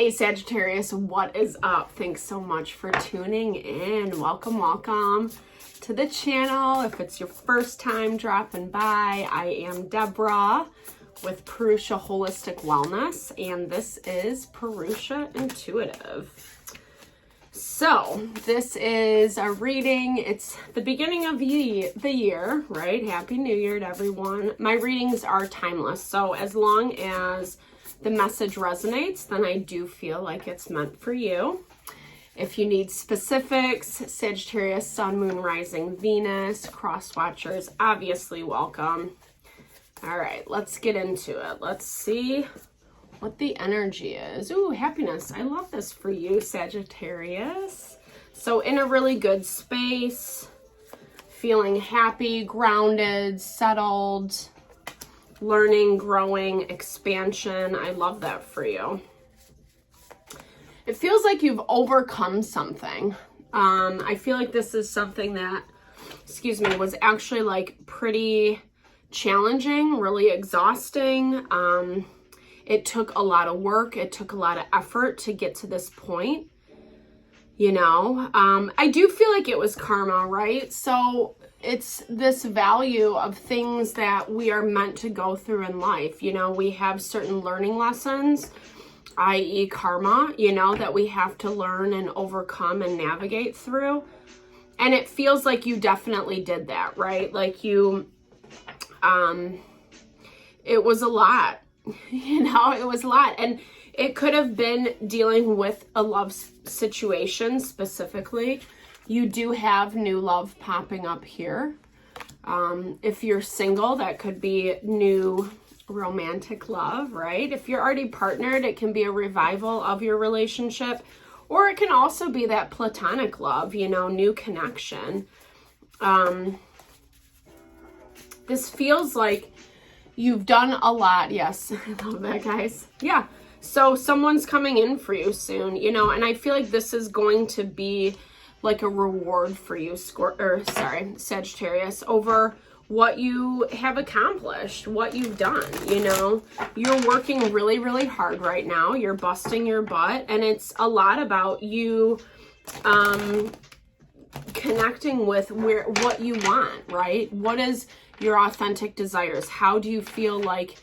Hey Sagittarius, what is up? Thanks so much for tuning in. Welcome to the channel. If it's your first time dropping by, I am Deborah with Purusha Holistic Wellness, and this is Purusha Intuitive. So this is a reading. It's the beginning of the year, right? Happy New Year to everyone. My readings are timeless, so as long as the message resonates, then I do feel like it's meant for you. If you need specifics, Sagittarius, Sun, Moon, Rising, Venus, cross watchers, obviously welcome. All right, let's get into it. Let's see what the energy is. Ooh, happiness. I love this for you, Sagittarius. So in a really good space, feeling happy, grounded, settled, learning, growing, expansion. I love that for you. It feels like you've overcome something. I feel like this is something that, was actually like pretty challenging, really exhausting. It took a lot of work. It took a lot of effort to get to this point. You know, I do feel like it was karma, right? So it's this value of things that we are meant to go through in life. You know, we have certain learning lessons, i.e. karma, you know, that we have to learn and overcome and navigate through. And it feels like you definitely did that, right? Like you, it was a lot, you know, it was a lot. And it could have been dealing with a love situation specifically. You do have new love popping up here. If you're single, that could be new romantic love, right? If you're already partnered, it can be a revival of your relationship. Or it can also be that platonic love, you know, new connection. This feels like you've done a lot. Yes, I love that, guys. Yeah. So someone's coming in for you soon, you know, and I feel like this is going to be like a reward for you, Sagittarius, over what you have accomplished, what you've done, you know. You're working really, really hard right now. You're busting your butt, and it's a lot about you connecting with what you want, right? What is your authentic desires? How do you feel like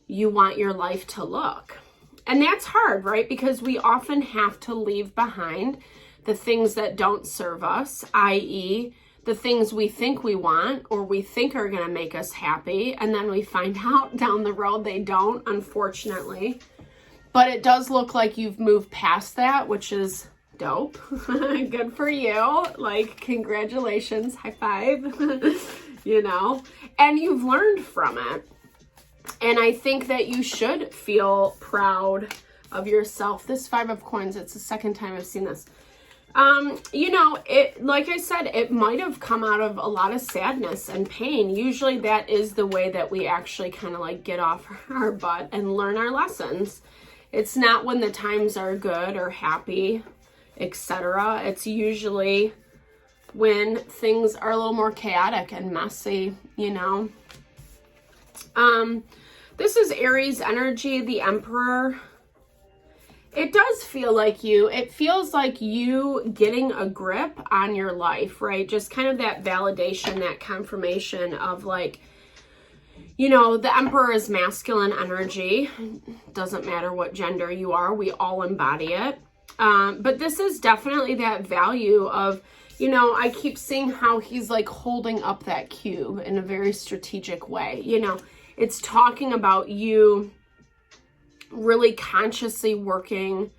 you want your life to look? And that's hard, right? Because we often have to leave behind the things that don't serve us, i.e. the things we think we want or we think are going to make us happy. And then we find out down the road they don't, unfortunately. But it does look like you've moved past that, which is dope. Good for you. Like, congratulations. High five. You know, and you've learned from it. And I think that you should feel proud of yourself. This Five of Coins, it's the second time I've seen this. You know, it, like I said, it might have come out of a lot of sadness and pain. Usually that is the way that we actually kind of like get off our butt and learn our lessons. It's not when the times are good or happy, etc. It's usually when things are a little more chaotic and messy, you know. This is Aries energy, the Emperor. It does feel like it feels like you getting a grip on your life, right? Just kind of that validation, that confirmation of like, you know, the Emperor is masculine energy. Doesn't matter what gender you are, we all embody it. But this is definitely that value of, you know, I keep seeing how he's like holding up that cube in a very strategic way. You know, it's talking about you really consciously working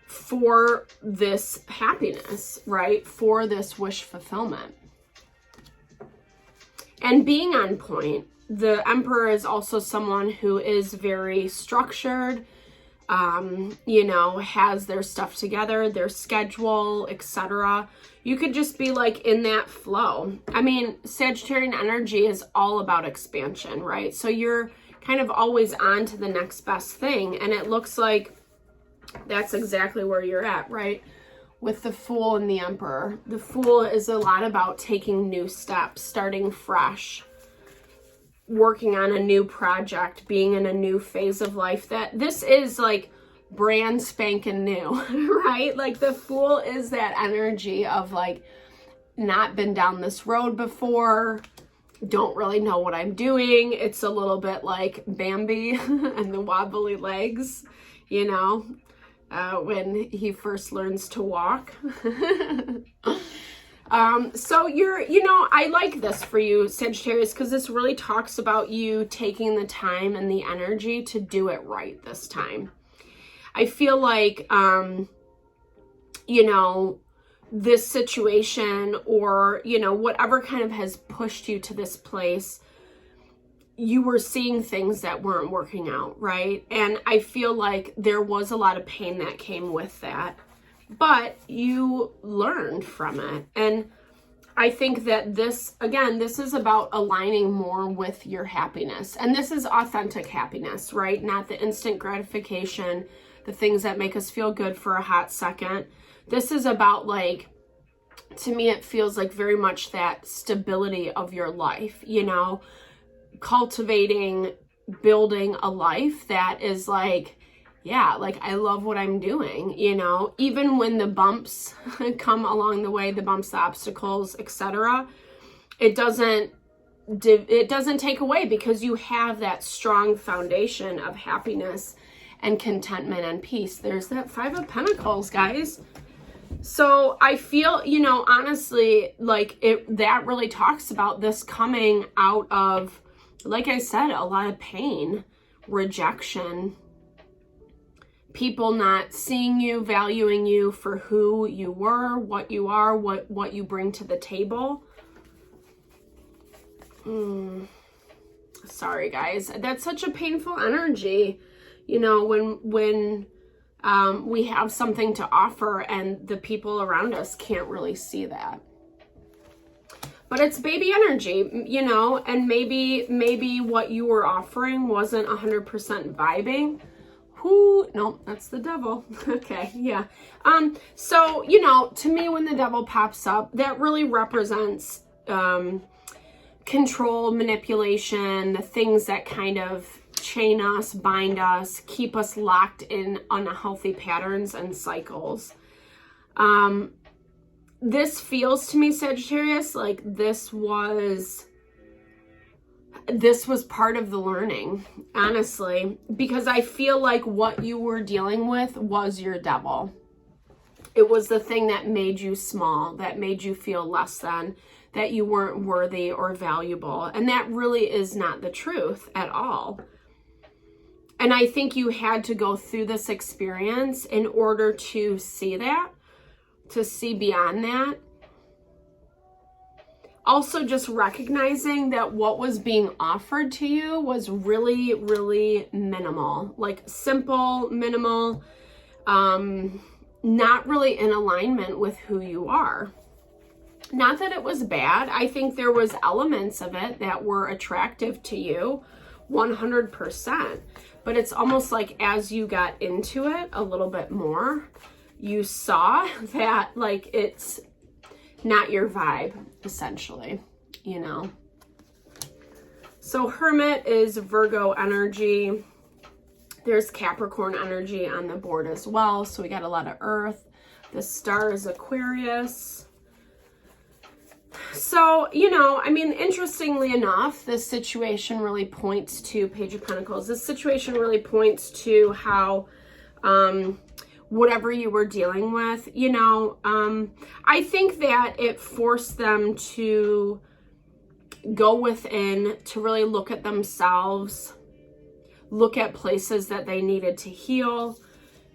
for this happiness, right? For this wish fulfillment. And being on point. The Emperor is also someone who is very structured, you know, has their stuff together, their schedule, etc. You could just be like in that flow. I mean, Sagittarian energy is all about expansion, right? So you're kind of always on to the next best thing. And it looks like that's exactly where you're at, right? With the Fool and the Emperor. The Fool is a lot about taking new steps, starting fresh, working on a new project, being in a new phase of life. That this is like brand spanking new, right? Like the Fool is that energy of like, not been down this road before, don't really know what I'm doing. It's a little bit like Bambi and the wobbly legs, you know, when he first learns to walk. So I like this for you, Sagittarius, because this really talks about you taking the time and the energy to do it right this time. I feel like, this situation or, whatever kind of has pushed you to this place, you were seeing things that weren't working out, right? And I feel like there was a lot of pain that came with that, but you learned from it. And I think that this is about aligning more with your happiness. And this is authentic happiness, right? Not the instant gratification, the things that make us feel good for a hot second. This is about, like, to me, it feels like very much that stability of your life, cultivating, building a life that is like, yeah, like I love what I'm doing, even when the bumps come along the way, the bumps, the obstacles, etc. It doesn't take away, because you have that strong foundation of happiness and contentment and peace. There's that Five of Pentacles, guys. So I feel, honestly, like that really talks about this coming out of, like I said, a lot of pain, rejection, people not seeing you, valuing you for who you were, what you are, what you bring to the table. Sorry, guys. That's such a painful energy, when we have something to offer and the people around us can't really see that. But it's baby energy, and maybe what you were offering wasn't 100% vibing. No, that's the devil. Okay, yeah. So, to me, when the devil pops up, that really represents control, manipulation, the things that kind of chain us, bind us, keep us locked in unhealthy patterns and cycles. This feels to me, Sagittarius, like this was part of the learning, honestly, because I feel like what you were dealing with was your devil. It was the thing that made you small, that made you feel less than, that you weren't worthy or valuable. And that really is not the truth at all. And I think you had to go through this experience in order to see that, to see beyond that. Also, just recognizing that what was being offered to you was really, really minimal, like simple, minimal, not really in alignment with who you are. Not that it was bad. I think there was elements of it that were attractive to you, 100%. But it's almost like as you got into it a little bit more, you saw that like it's not your vibe, essentially, So Hermit is Virgo energy. There's Capricorn energy on the board as well. So we got a lot of earth. The star is Aquarius. So, interestingly enough, this situation really points to Page of Pentacles. This situation really points to how, whatever you were dealing with, I think that it forced them to go within, to really look at themselves, look at places that they needed to heal.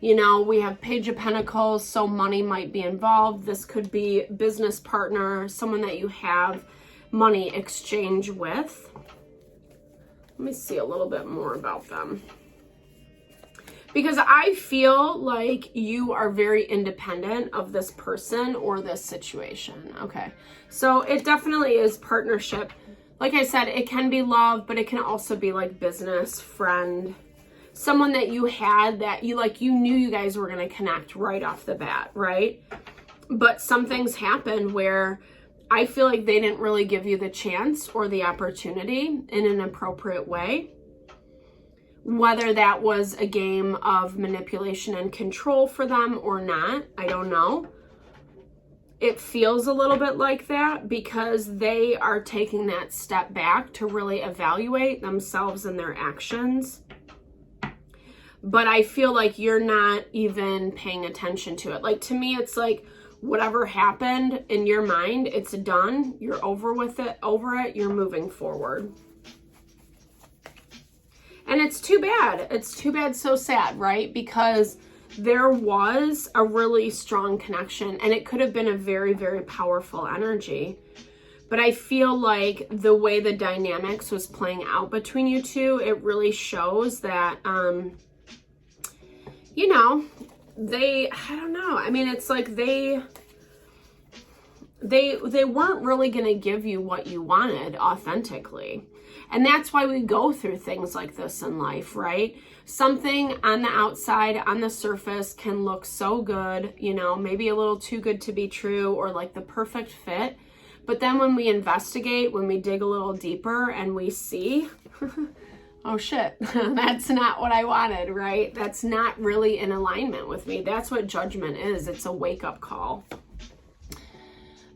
We have Page of Pentacles, so money might be involved. This could be business partner, someone that you have money exchange with. Let me see a little bit more about them. Because I feel like you are very independent of this person or this situation. Okay, so it definitely is partnership. Like I said, it can be love, but it can also be like business, friend, someone that you had that you knew you guys were going to connect right off the bat, right? But some things happened where I feel like they didn't really give you the chance or the opportunity in an appropriate way. Whether that was a game of manipulation and control for them or not, I don't know. It feels a little bit like that because they are taking that step back to really evaluate themselves and their actions. But I feel like you're not even paying attention to it. Like, to me, it's like whatever happened in your mind, it's done. You're over with it, over it. You're moving forward. And it's too bad. It's too bad, so sad, right? Because there was a really strong connection and it could have been a very, very powerful energy. But I feel like the way the dynamics was playing out between you two, it really shows that, you know, I don't know. I mean, it's like they weren't really going to give you what you wanted authentically. And that's why we go through things like this in life, right? Something on the outside, on the surface, can look so good, you know, maybe a little too good to be true or like the perfect fit. But then when we investigate, when we dig a little deeper and we see, oh shit, that's not what I wanted, right? That's not really in alignment with me. That's what judgment is. It's a wake-up call.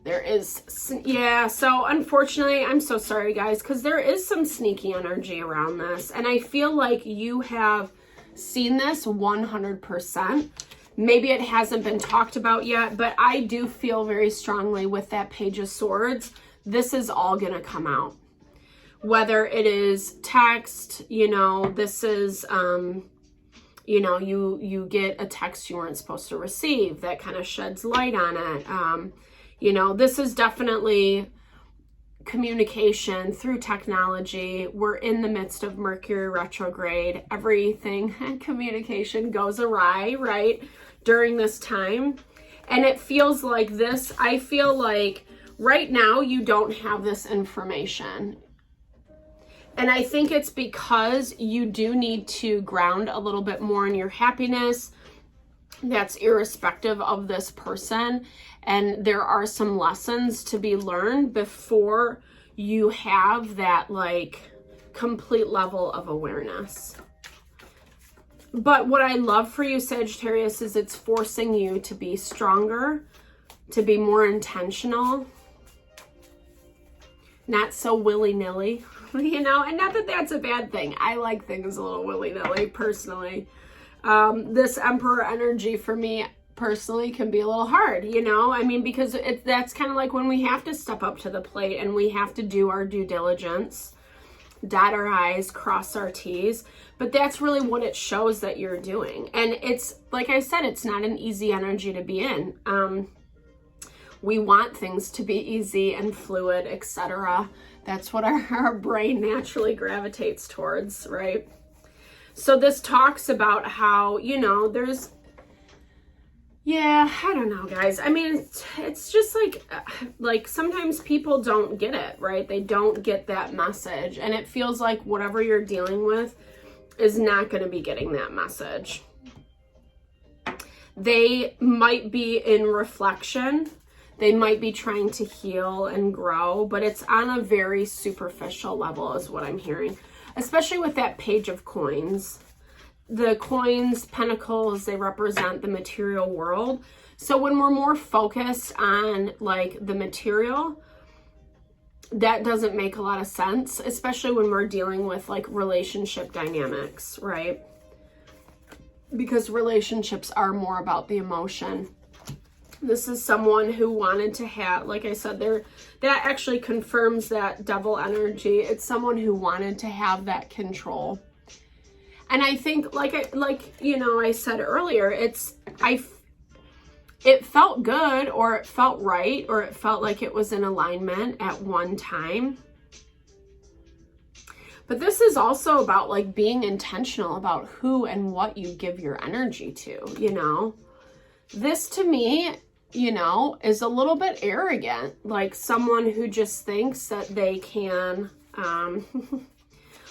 There is, yeah, so unfortunately, I'm so sorry, guys, because there is some sneaky energy around this. And I feel like you have seen this 100%. Maybe it hasn't been talked about yet, but I do feel very strongly with that Page of Swords, this is all going to come out. Whether it is text, you know, this is, you know, you get a text you weren't supposed to receive that kind of sheds light on it. You know, this is definitely communication through technology. We're in the midst of Mercury retrograde. Everything communication goes awry, right, during this time. And it feels like this, I feel like right now you don't have this information. And I think it's because you do need to ground a little bit more in your happiness. That's irrespective of this person. And there are some lessons to be learned before you have that like complete level of awareness. But what I love for you, Sagittarius, is it's forcing you to be stronger, to be more intentional, not so willy-nilly, you know, and not that that's a bad thing. I like things a little willy-nilly personally. This Emperor energy for me personally can be a little hard, you know, I mean, because that's kind of like when we have to step up to the plate and we have to do our due diligence, dot our I's, cross our T's, but that's really what it shows that you're doing. And it's, like I said, it's not an easy energy to be in. We want things to be easy and fluid, etc. That's what our brain naturally gravitates towards, right? So this talks about how, you know, there's, yeah, I don't know, guys. I mean, it's just like sometimes people don't get it, right? They don't get that message. And it feels like whatever you're dealing with is not going to be getting that message. They might be in reflection. They might be trying to heal and grow, but it's on a very superficial level is what I'm hearing, especially with that Page of Coins. The coins, pentacles, they represent the material world. So when we're more focused on like the material, that doesn't make a lot of sense, especially when we're dealing with like relationship dynamics, right? Because relationships are more about the emotion. This is someone who wanted to have, like I said, that actually confirms that devil energy. It's someone who wanted to have that control. And I think, you know, I said earlier, it felt good, or it felt right, or it felt like it was in alignment at one time. But this is also about like being intentional about who and what you give your energy to, you know. This to me, you know, is a little bit arrogant, like someone who just thinks that they can,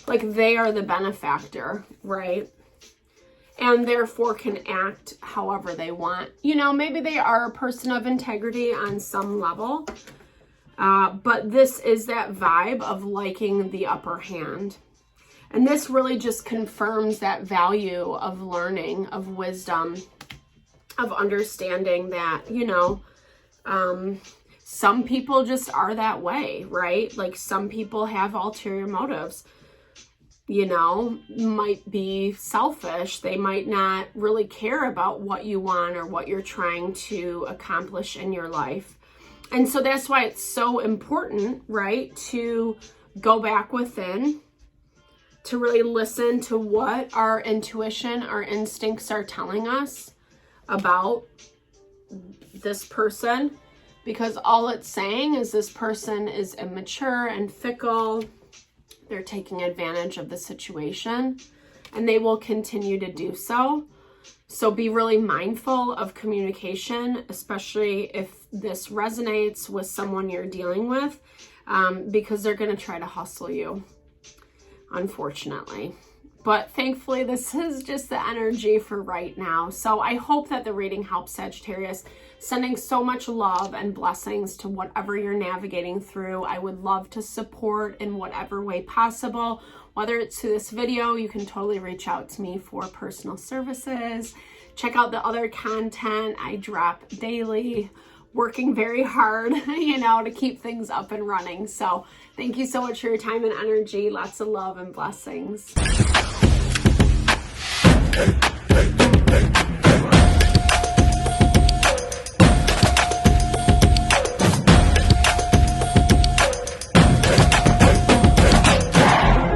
like they are the benefactor, right? And therefore can act however they want. You know, maybe they are a person of integrity on some level, but this is that vibe of liking the upper hand. And this really just confirms that value of learning, of wisdom, of understanding that, you know, some people just are that way, right? Like some people have ulterior motives, you know, might be selfish. They might not really care about what you want or what you're trying to accomplish in your life. And so that's why it's so important, right, to go back within, to really listen to what our intuition, our instincts are telling us about this person, because all it's saying is this person is immature and fickle. They're taking advantage of the situation, and they will continue to do so. So be really mindful of communication, especially if this resonates with someone you're dealing with, because they're going to try to hustle you, unfortunately. But thankfully, this is just the energy for right now. So I hope that the reading helps, Sagittarius. Sending so much love and blessings to whatever you're navigating through. I would love to support in whatever way possible. Whether it's through this video, you can totally reach out to me for personal services. Check out the other content I drop daily. Working very hard, you know, to keep things up and running. So thank you so much for your time and energy. Lots of love and blessings.